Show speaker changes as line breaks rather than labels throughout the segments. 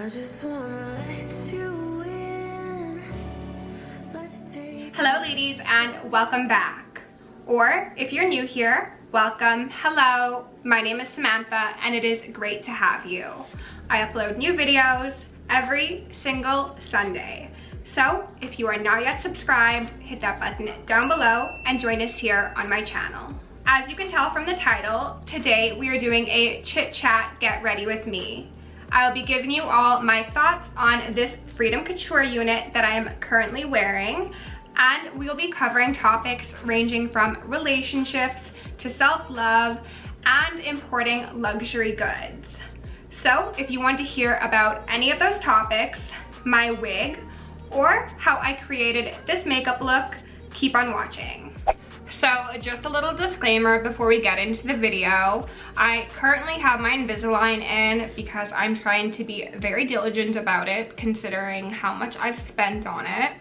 I just wanna let you in. Let's take.
Hello ladies and welcome back. Or if you're new here, welcome, hello. My name is Samantha and it is great to have you. I upload new videos every single Sunday. So if you are not yet subscribed, hit that button down below and join us here on my channel. As you can tell from the title, today we are doing a chit chat get ready with me. I'll be giving you all my thoughts on this Freedom Couture unit that I am currently wearing, and we'll be covering topics ranging from relationships to self-love and importing luxury goods. So if you want to hear about any of those topics, my wig, or how I created this makeup look, keep on watching. So just a little disclaimer before we get into the video. I currently have my Invisalign in because I'm trying to be very diligent about it considering how much I've spent on it.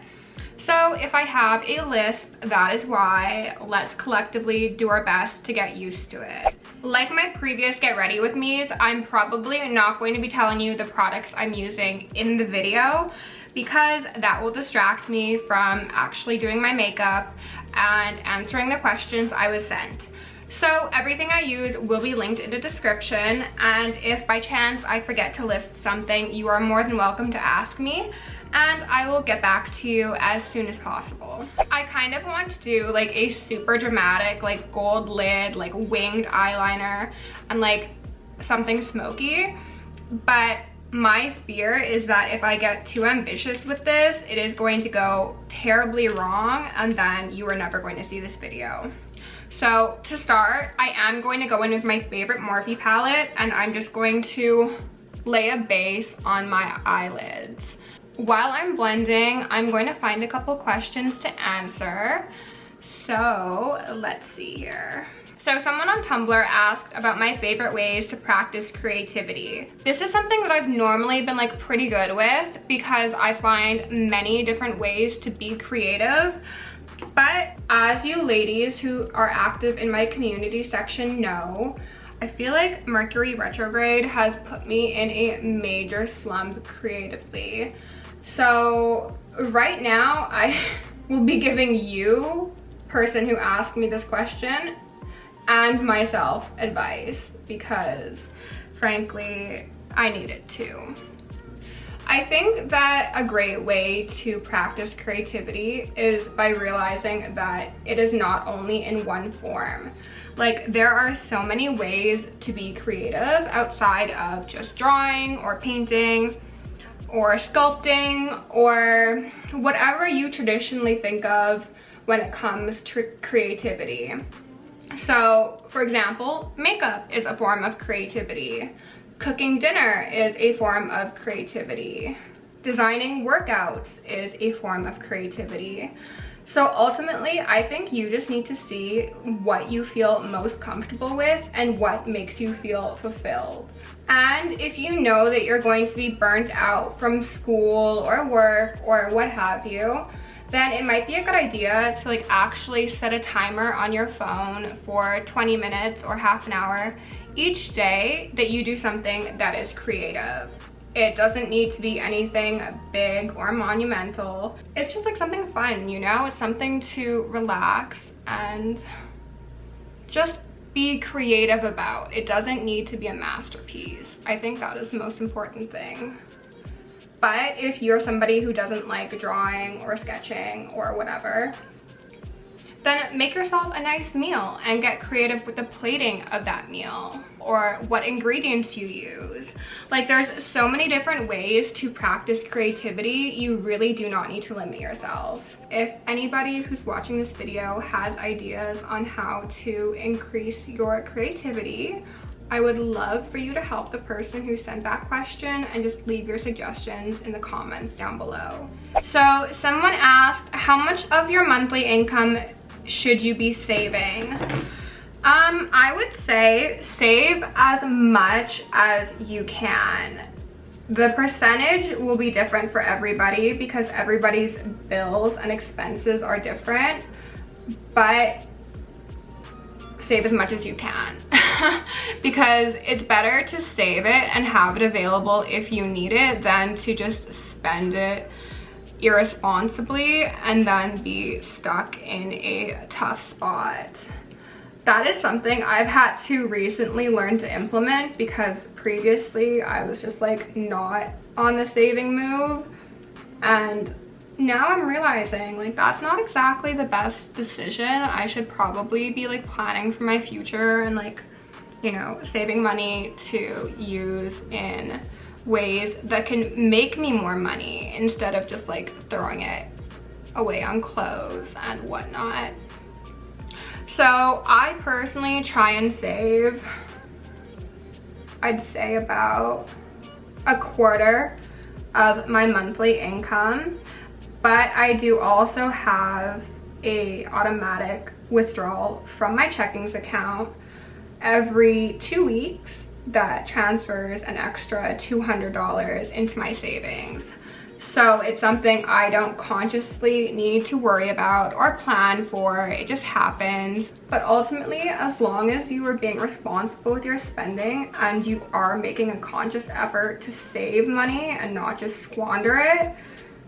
So if I have a lisp, that is why. Let's collectively do our best to get used to it. Like my previous Get Ready With Me's, I'm probably not going to be telling you the products I'm using in the video because that will distract me from actually doing my makeup and answering the questions I was sent. So everything I use will be linked in the description, and if by chance I forget to list something, you are more than welcome to ask me and I will get back to you as soon as possible. I kind of want to do like a super dramatic like gold lid, like winged eyeliner and like something smoky, but my fear is that if I get too ambitious with this, it is going to go terribly wrong and then you are never going to see this video. So to start, I am going to go in with my favorite Morphe palette and I'm just going to lay a base on my eyelids. While I'm blending, I'm going to find a couple questions to answer. So let's see here. So someone on Tumblr asked about my favorite ways to practice creativity. This is something that I've normally been like pretty good with because I find many different ways to be creative. But as you ladies who are active in my community section know, I feel like Mercury retrograde has put me in a major slump creatively. So right now I will be giving you, person who asked me this question, and myself advice because frankly I need it too. I think that a great way to practice creativity is by realizing that it is not only in one form. Like there are so many ways to be creative outside of just drawing or painting or sculpting or whatever you traditionally think of when it comes to creativity. So, for example, makeup is a form of creativity. Cooking dinner is a form of creativity. Designing workouts is a form of creativity. So ultimately, I think you just need to see what you feel most comfortable with and what makes you feel fulfilled. And if you know that you're going to be burnt out from school or work or what have you, then it might be a good idea to like actually set a timer on your phone for 20 minutes or half an hour each day that you do something that is creative. It doesn't need to be anything big or monumental. It's just like something fun, you know? It's something to relax and just be creative about. It doesn't need to be a masterpiece. I think that is the most important thing. But if you're somebody who doesn't like drawing or sketching or whatever, then make yourself a nice meal and get creative with the plating of that meal or what ingredients you use. Like there's so many different ways to practice creativity. You really do not need to limit yourself. If anybody who's watching this video has ideas on how to increase your creativity, I would love for you to help the person who sent that question and just leave your suggestions in the comments down below. So someone asked, how much of your monthly income should you be saving? I would say save as much as you can. The percentage will be different for everybody because everybody's bills and expenses are different, but save as much as you can. Because it's better to save it and have it available if you need it than to just spend it irresponsibly and then be stuck in a tough spot. That is something I've had to recently learn to implement, because previously I was just like not on the saving move, and now I'm realizing like that's not exactly the best decision. I should probably be like planning for my future and like, you know, saving money to use in ways that can make me more money instead of just like throwing it away on clothes and whatnot. So I personally try and save, I'd say about a quarter of my monthly income, but I do also have a automatic withdrawal from my checkings account every 2 weeks that transfers an extra $200 into my savings. So it's something I don't consciously need to worry about or plan for, it just happens. But ultimately, as long as you are being responsible with your spending and you are making a conscious effort to save money and not just squander it,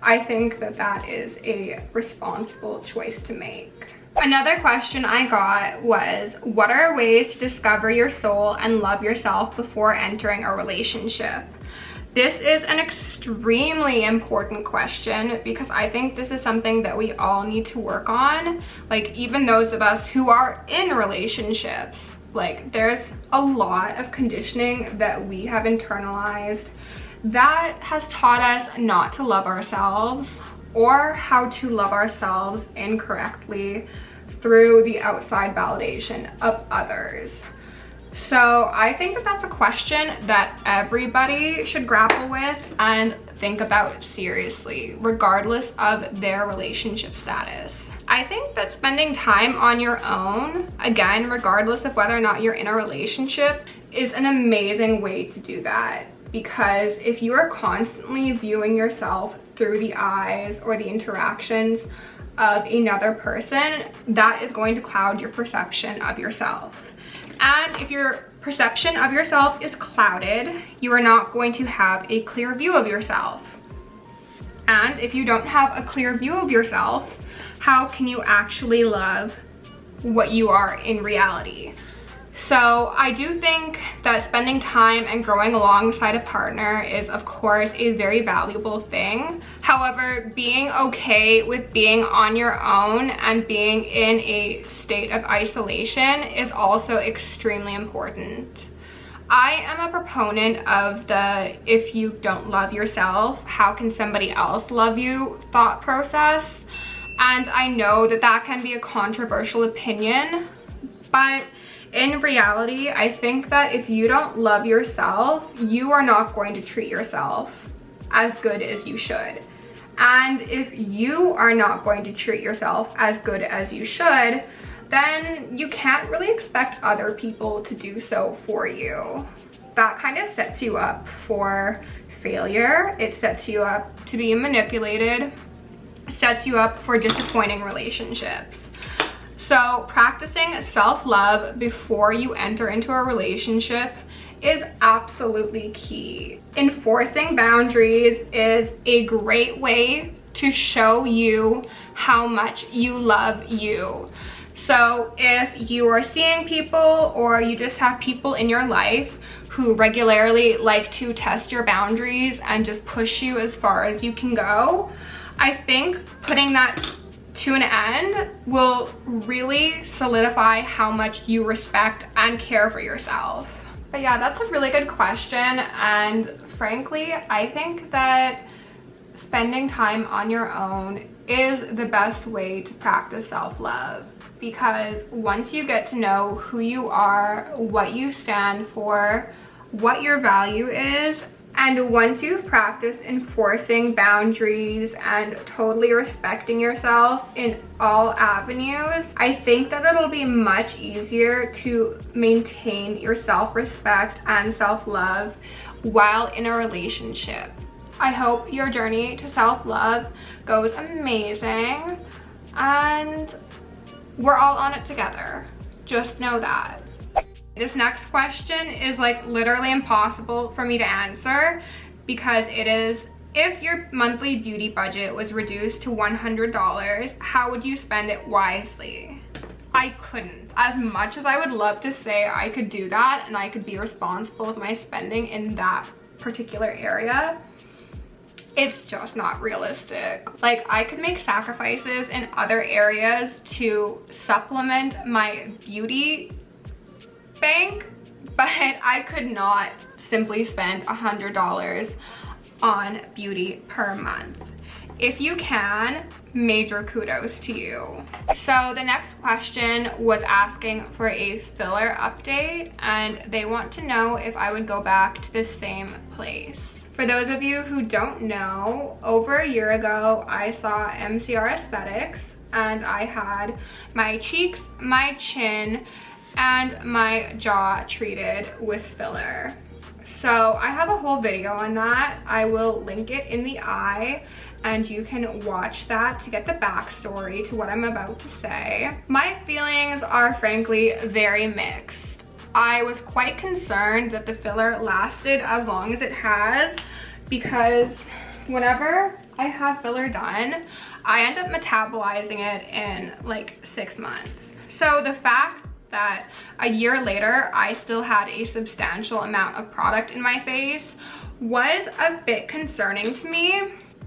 I think that that is a responsible choice to make. Another question I got was, what are ways to discover your soul and love yourself before entering a relationship? This is an extremely important question, because I think this is something that we all need to work on. Like, even those of us who are in relationships, like there's a lot of conditioning that we have internalized that has taught us not to love ourselves, or how to love ourselves incorrectly through the outside validation of others. So I think that that's a question that everybody should grapple with and think about seriously, regardless of their relationship status. I think that spending time on your own, again, regardless of whether or not you're in a relationship, is an amazing way to do that. Because if you are constantly viewing yourself through the eyes or the interactions of another person, that is going to cloud your perception of yourself. And if your perception of yourself is clouded, you are not going to have a clear view of yourself. And if you don't have a clear view of yourself, how can you actually love what you are in reality? So I do think that spending time and growing alongside a partner is, of course, a very valuable thing. However, being okay with being on your own and being in a state of isolation is also extremely important. I am a proponent of the if you don't love yourself, how can somebody else love you thought process. And I know that that can be a controversial opinion, but in reality, I think that if you don't love yourself, you are not going to treat yourself as good as you should. And if you are not going to treat yourself as good as you should, then you can't really expect other people to do so for you. That kind of sets you up for failure. It sets you up to be manipulated, sets you up for disappointing relationships. So practicing self-love before you enter into a relationship is absolutely key. Enforcing boundaries is a great way to show you how much you love you. So if you are seeing people, or you just have people in your life who regularly like to test your boundaries and just push you as far as you can go, I think putting that to an end will really solidify how much you respect and care for yourself. But yeah, that's a really good question, and frankly, I think that spending time on your own is the best way to practice self-love, because once you get to know who you are, what you stand for, what your value is, and once you've practiced enforcing boundaries and totally respecting yourself in all avenues, I think that it'll be much easier to maintain your self-respect and self-love while in a relationship. I hope your journey to self-love goes amazing, and we're all on it together. Just know that. This next question is like literally impossible for me to answer because it is, if your monthly beauty budget was reduced to $100, how would you spend it wisely? I couldn't. As much as I would love to say I could do that and I could be responsible with my spending in that particular area, it's just not realistic. Like, I could make sacrifices in other areas to supplement my beauty bank, but I could not simply spend $100 on beauty per month. If you can, major kudos to you. So the next question was asking for a filler update, and they want to know if I would go back to the same place. For those of you who don't know, over a year ago, I saw MCR Aesthetics and I had my cheeks, my chin, and my jaw treated with filler. So I have a whole video on that. I will link it in the eye and you can watch that to get the backstory to what I'm about to say. My feelings are frankly very mixed. I was quite concerned that the filler lasted as long as it has because whenever I have filler done, I end up metabolizing it in like 6 months. So the fact that a year later I still had a substantial amount of product in my face was a bit concerning to me.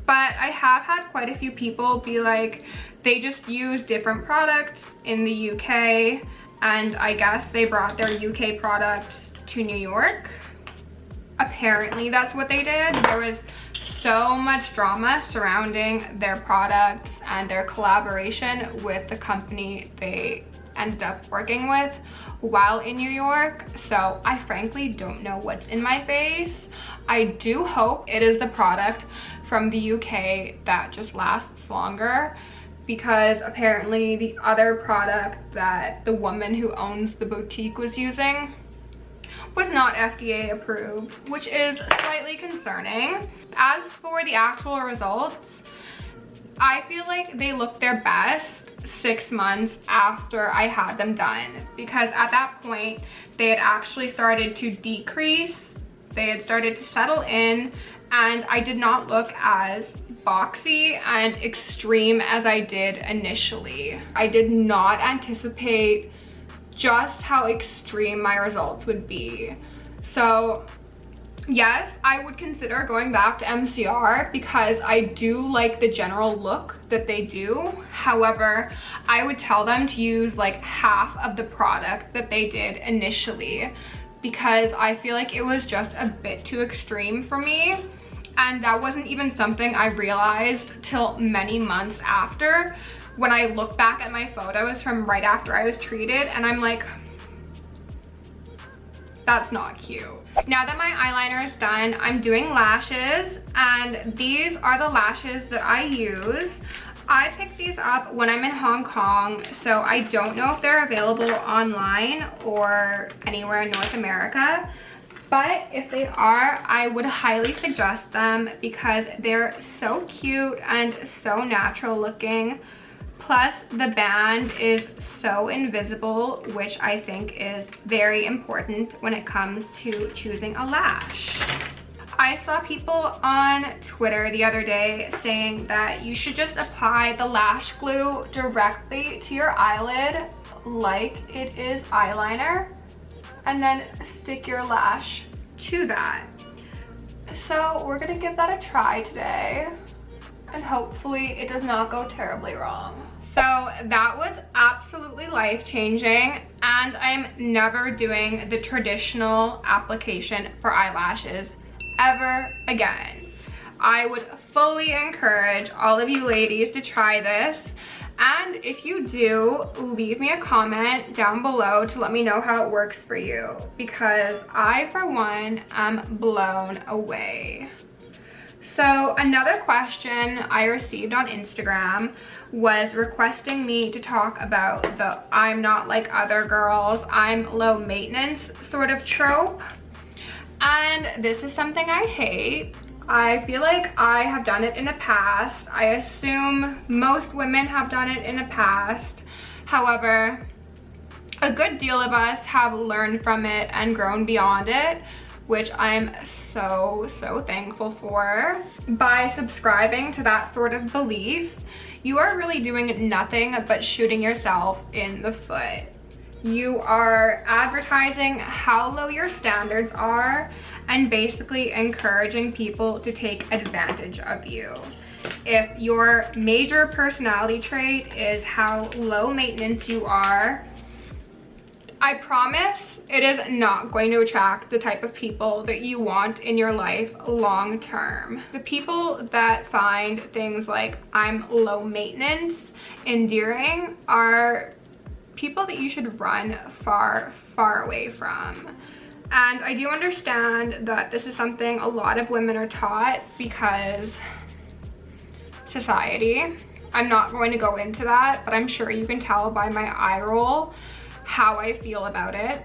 But I have had quite a few people be like, they just use different products in the UK, and I guess they brought their UK products to New York. Apparently that's what they did. There was so much drama surrounding their products and their collaboration with the company they ended up working with while in New York. So I frankly don't know what's in my face. I do hope it is the product from the UK that just lasts longer, because apparently the other product that the woman who owns the boutique was using was not FDA approved, which is slightly concerning. As for the actual results, I feel like they look their best 6 months after I had them done, because at that point they had actually started to decrease, they had started to settle in, and I did not look as boxy and extreme as I did initially. I did not anticipate just how extreme my results would be. So yes, I would consider going back to MCR because I do like the general look that they do. However, I would tell them to use like half of the product that they did initially, because I feel like it was just a bit too extreme for me. And that wasn't even something I realized till many months after, when I look back at my photos from right after I was treated and I'm like, that's not cute. Now that my eyeliner is done, I'm doing lashes, and these are the lashes that I use. I picked these up when I'm in Hong Kong, so I don't know if they're available online or anywhere in North America. But if they are, I would highly suggest them because they're so cute and so natural looking. Plus the band is so invisible, which I think is very important when it comes to choosing a lash. I saw people on Twitter the other day saying that you should just apply the lash glue directly to your eyelid like it is eyeliner, and then stick your lash to that. So we're gonna give that a try today, and hopefully it does not go terribly wrong. So that was absolutely life-changing, and I'm never doing the traditional application for eyelashes ever again. I would fully encourage all of you ladies to try this, and if you do, leave me a comment down below to let me know how it works for you, because I, for one, am blown away. So another question I received on Instagram was requesting me to talk about the I'm not like other girls, I'm low maintenance sort of trope. And this is something I hate. I feel like I have done it in the past. I assume most women have done it in the past. However, A good deal of us have learned from it and grown beyond it, which I'm so thankful for. By subscribing to that sort of belief, you are really doing nothing but shooting yourself in the foot. You are advertising how low your standards are and basically encouraging people to take advantage of you. If your major personality trait is how low maintenance you are, I promise it is not going to attract the type of people that you want in your life long term. The people that find things like I'm low maintenance endearing are people that you should run far away from. And I do understand that this is something a lot of women are taught because society. I'm not going to go into that, but I'm sure you can tell by my eye roll how I feel about it.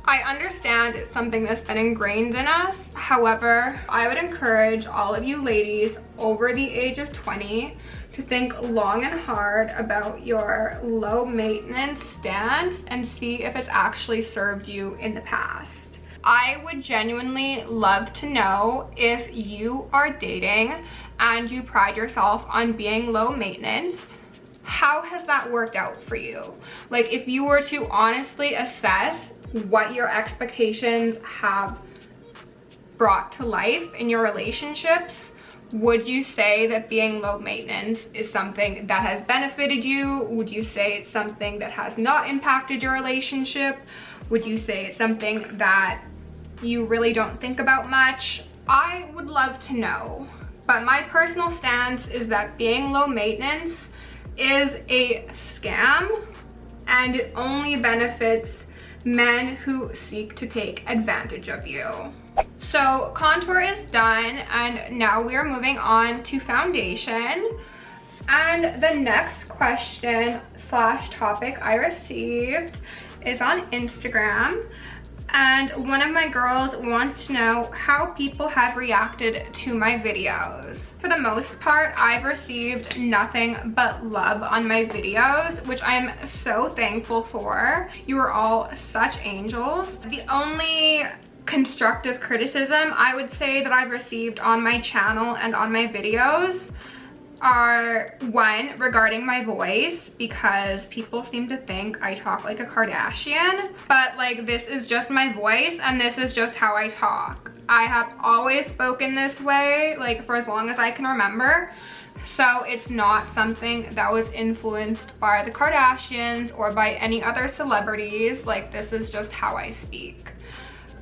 I understand it's something that's been ingrained in us. However, I would encourage all of you ladies over the age of 20 to think long and hard about your low maintenance stance and see if it's actually served you in the past. I would genuinely love to know if you are dating and you pride yourself on being low maintenance. How has that worked out for you? Like, if you were to honestly assess what your expectations have brought to life in your relationships, would you say that being low maintenance is something that has benefited you? Would you say it's something that has not impacted your relationship? Would you say it's something that you really don't think about much? I would love to know. But my personal stance is that being low maintenance is a scam, and it only benefits men who seek to take advantage of you. So contour is done, and now we are moving on to foundation. And the next question / topic I received is on Instagram. And one of my girls wants to know how people have reacted to my videos. For the most part, I've received nothing but love on my videos, which I'm so thankful for. You are all such angels. The only constructive criticism I would say that I've received on my channel and on my videos are, one, regarding my voice, because people seem to think I talk like a Kardashian, but like, this is just my voice and this is just how I talk. I have always spoken this way, like, for as long as I can remember. So it's not something that was influenced by the Kardashians or by any other celebrities. Like, this is just how I speak.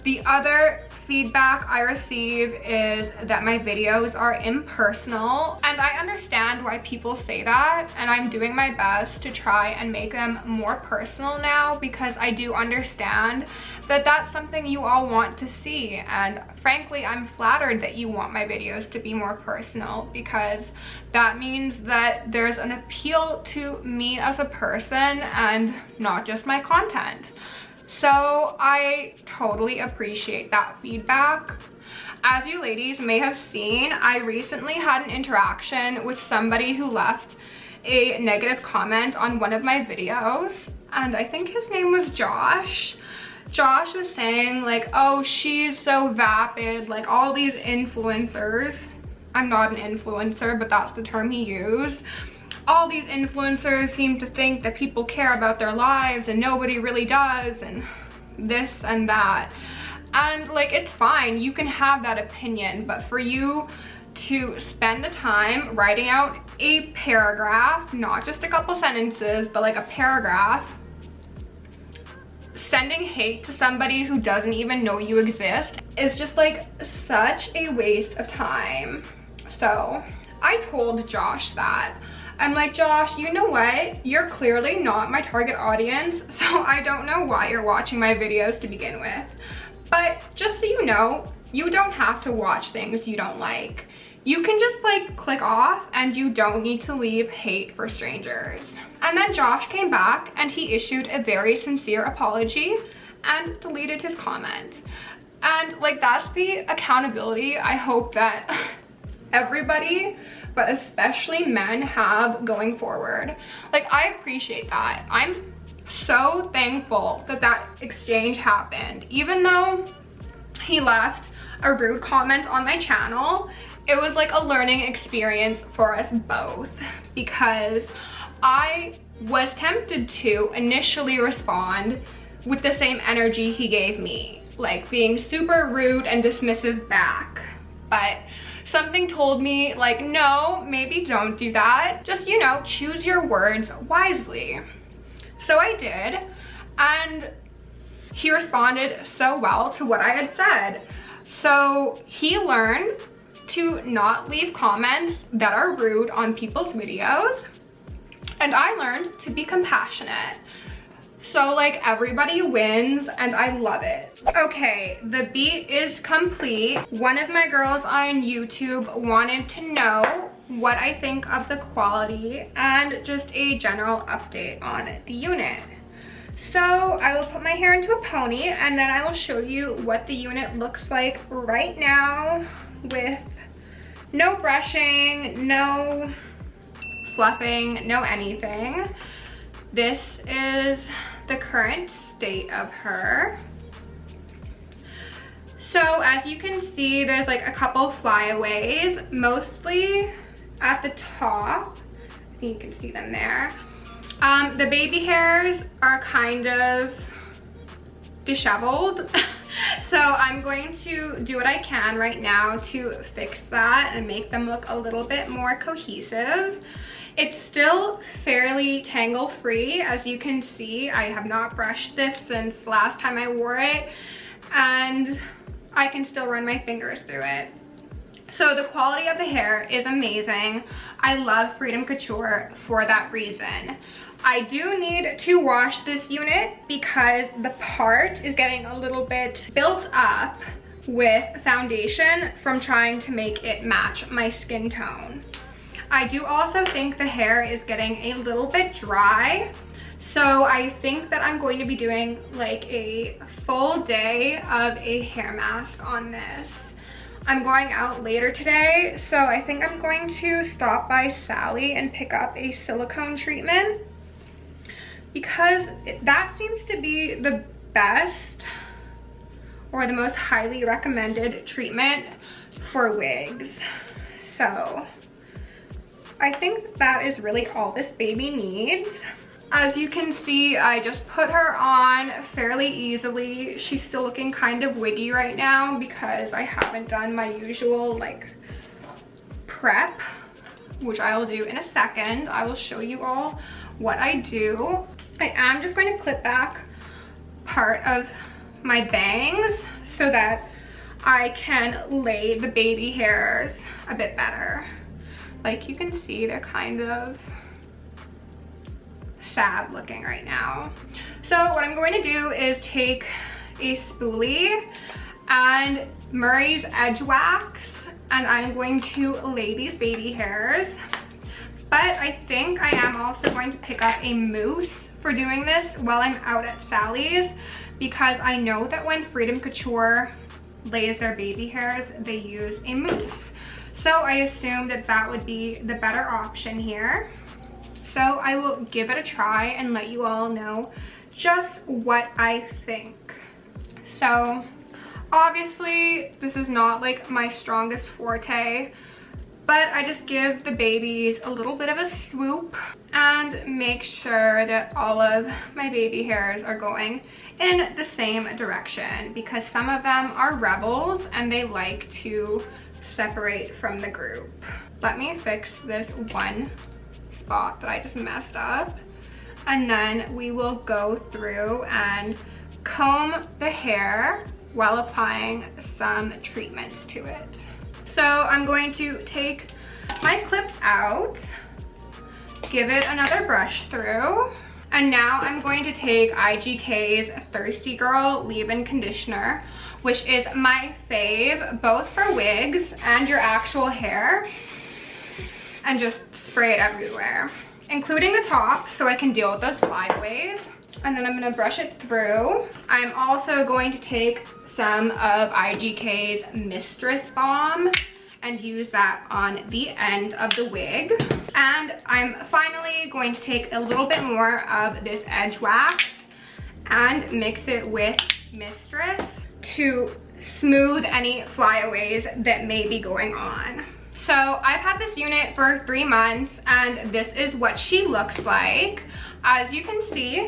The other feedback I receive is that my videos are impersonal, and I understand why people say that, and I'm doing my best to try and make them more personal now, because I do understand that that's something you all want to see. And frankly, I'm flattered that you want my videos to be more personal, because that means that there's an appeal to me as a person and not just my content. So I totally appreciate that feedback. As you ladies may have seen, I recently had an interaction with somebody who left a negative comment on one of my videos, and I think his name was Josh. Josh was saying like, oh, she's so vapid, like all these influencers. I'm not an influencer, but that's the term he used. All these influencers seem to think that people care about their lives and nobody really does, and this and that. And like, it's fine, you can have that opinion, but for you to spend the time writing out a paragraph, not just a couple sentences, but like a paragraph, sending hate to somebody who doesn't even know you exist, is just like such a waste of time. So I told Josh that. I'm like, Josh, you know what? You're clearly not my target audience, so I don't know why you're watching my videos to begin with. But just so you know, you don't have to watch things you don't like. You can just like click off, and you don't need to leave hate for strangers. And then Josh came back and he issued a very sincere apology and deleted his comment. And like, that's the accountability I hope that everybody, but especially men, have going forward. Like, I appreciate that. I'm so thankful that that exchange happened. Even though he left a rude comment on my channel, it was like a learning experience for us both, because I was tempted to initially respond with the same energy he gave me, like being super rude and dismissive back. But something told me, like, no, maybe don't do that. Just, you know, choose your words wisely. So I did, and he responded so well to what I had said. So he learned to not leave comments that are rude on people's videos, and I learned to be compassionate. So like, everybody wins, and I love it. Okay, the beat is complete. One of my girls on YouTube wanted to know what I think of the quality and just a general update on the unit. So I will put my hair into a pony, and then I will show you what the unit looks like right now with no brushing, no fluffing, no anything. This is the current state of her. So as you can see, there's like a couple flyaways, mostly at the top. I think you can see them there. The baby hairs are kind of disheveled. So I'm going to do what I can right now to fix that and make them look a little bit more cohesive. It's still fairly tangle free. As you can see, I have not brushed this since last time I wore it, and I can still run my fingers through it. So the quality of the hair is amazing. I love Freedom Couture for that reason. I do need to wash this unit because the part is getting a little bit built up with foundation from trying to make it match my skin tone. I do also think the hair is getting a little bit dry. So I think that I'm going to be doing like a full day of a hair mask on this. I'm going out later today, so I think I'm going to stop by Sally and pick up a silicone treatment, because that seems to be the best or the most highly recommended treatment for wigs. So I think that is really all this baby needs. As you can see, I just put her on fairly easily. She's still looking kind of wiggy right now because I haven't done my usual like prep, which I will do in a second. I will show you all what I do. I am just going to clip back part of my bangs so that I can lay the baby hairs a bit better. Like you can see, they're kind of sad looking right now. So what I'm going to do is take a spoolie and Murray's Edge Wax, and I'm going to lay these baby hairs. But I think I am also going to pick up a mousse for doing this while I'm out at Sally's, because I know that when Freedom Couture lays their baby hairs, they use a mousse. So I assume that that would be the better option here. So I will give it a try and let you all know just what I think. So obviously this is not like my strongest forte, but I just give the babies a little bit of a swoop and make sure that all of my baby hairs are going in the same direction, because some of them are rebels and they like to separate from the group. Let me fix this one spot that I just messed up, and then we will go through and comb the hair while applying some treatments to it. So I'm going to take my clips out, give it another brush through, and now I'm going to take IGK's Thirsty Girl leave-in conditioner, which is my fave both for wigs and your actual hair, and just spray it everywhere, including the top, so I can deal with those flyaways. And then I'm gonna brush it through. I'm also going to take some of IGK's Mistress Balm and use that on the end of the wig. And I'm finally going to take a little bit more of this edge wax and mix it with Mistress to smooth any flyaways that may be going on. So I've had this unit for 3 months and this is what she looks like. As you can see,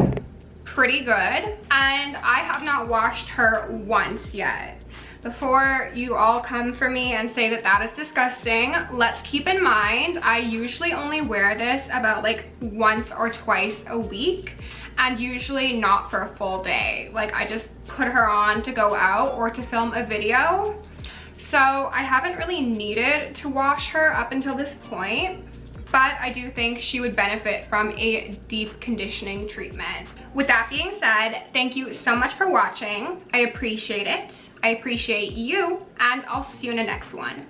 pretty good. And I have not washed her once yet. Before you all come for me and say that that is disgusting, let's keep in mind I usually only wear this about like once or twice a week, and usually not for a full day. Like I just put her on to go out or to film a video. So I haven't really needed to wash her up until this point, but I do think she would benefit from a deep conditioning treatment. With that being said, thank you so much for watching. I appreciate it. I appreciate you, and I'll see you in the next one.